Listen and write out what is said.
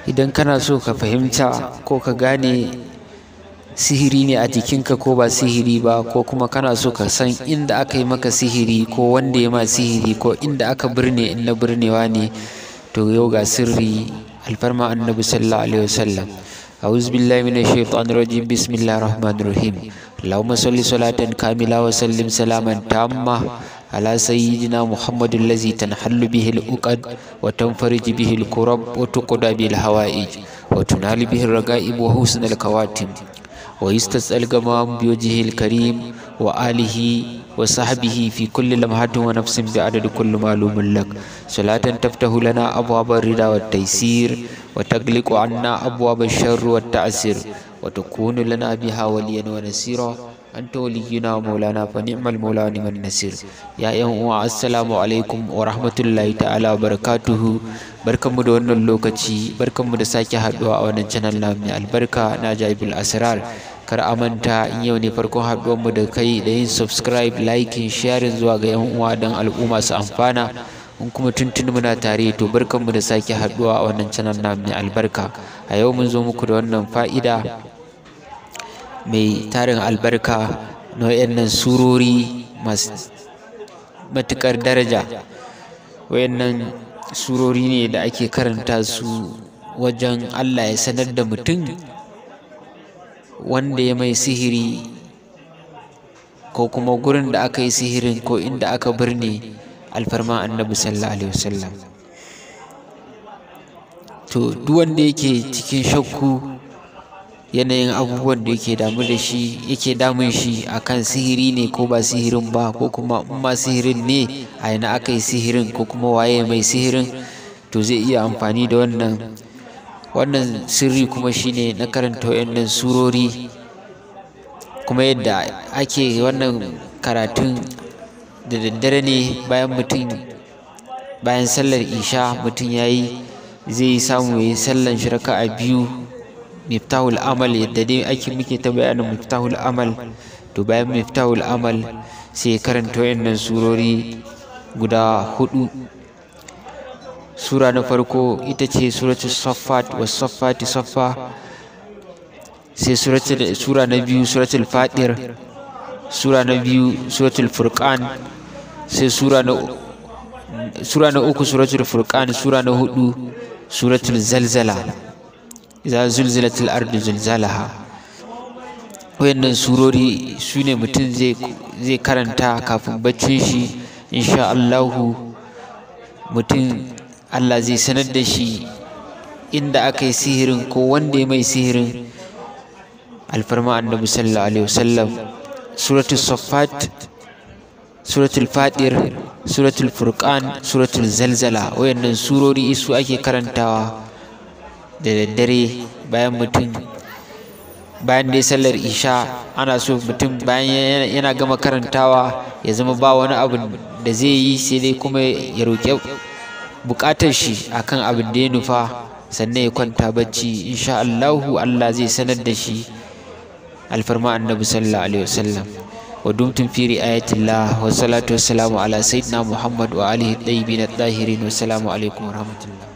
idan kana so ka fahimta ko ka gane sihiri ne a jikinka ko ba sihiri ba, ko kuma kana so ka san inda aka yi maka sihiri ko wanda ya ma sihiri ko inda aka birne in na birnewa ne, to yau ga sirri alfarma annabi sallallahu alaihi wasallam. أعوذ بالله من الشيطان الرجيم. بسم الله الرحمن الرحيم. اللهم صل صلاة كاملة وسلم سلاما تاما على سيدنا محمد الذي تنحل به العقد وتنفرج به الكرب وتقضى به الحوائج وتنال به الرغائب وحسن الخواتم ويستسقى الغمام بوجهه الكريم وآله وصحبه في كل لمحة ونفس بعدد كل معلوم لك، صلاة تفتح لنا أبواب الرضا والتيسير وتغلق عنا أبواب الشر والتعسير وتكون لنا بها وليا ونسيرا، أنت ولينا ومولانا فنعم المولى ونعم النصير. يا أيها السلام عليكم ورحمة الله تعالى وبركاته. barkanmu da wannan lokaci, barkanmu da sake haduwa a wannan channel na mai albarka na Ajaibul Asrar. Kar a manta, in yau ne farkon haduwarmu da kai, da yin subscribe, liking, sharing zuwa ga yan uwa don al'umma su amfana. In kuma tuntuni muna tare, to barkanmu da sake haduwa a wannan channel na mai albarka. A yau mun zo muku da wannan fa'ida mai tarin albarka na wayannan surori masu matukar daraja. Wayannan surori ne da ake karanta su wajen Allah ya sanar da mutum wanda ya mai sihiri ko kuma gurin da aka yi sihirin ko inda aka birne alfarma annabi sallallahu alaihi wasallam. To duk wanda yake cikin shakku yanayin abubuwan da yake damun shi akan sihiri ne ko ba sihirin ba, ko kuma in ma sihirin ne a ina aka yi sihirin ko kuma waye mai sihirin, to zai iya amfani da wannan sirri kuma shine na karanta wayannan surori. Kuma yadda ake wannan karatun da daddare ne, bayan sallar isha mutum yayi zai samu yayi sallan shi raka'a biyu miftahul amal, yadda dai muke ta bayanin miftahul amal. To bayan miftahul amal sai karanta wayannan surori guda 4. Sura na farko ita ce suratul saffat was saffati saffa, sai sura na biyu suratul fatir, sura na biyu suratul furqan, sai sura na uku suratul furqan, sura na 4 suratul zalzala, idza zulzilatil ardu zilzalaha. Wayannan surori su ne mutum zai karanta kafin baccin shi. Insha Allahu mutum Allah zai sanar da shi inda aka yi sihirin ko wanda ya mai sihirin alfarma annabi sallallahu alaihi wasallam. Suratul saffat, suratul fatir, suratul furqan, suratul zalzala, wayannan surori su ake karantawa da daddare bayan dai sallar isha. Ana so mutum bayan yana gama karantawa ya zama ba wani abu da zai yi, sai dai kuma ya roƙi buƙatar shi akan abin da ya nufa, sannan ya kwanta bacci. Insha Allahu Allah zai sanar da shi alfarma annabi sallallahu alaihi wasallam. wa dumtum fi ri'ayatillah wa salatu wassalamu ala sayyidina Muhammad wa alihi tayyibin at-tahirin. Wassalamu alaikum wa rahmatullah.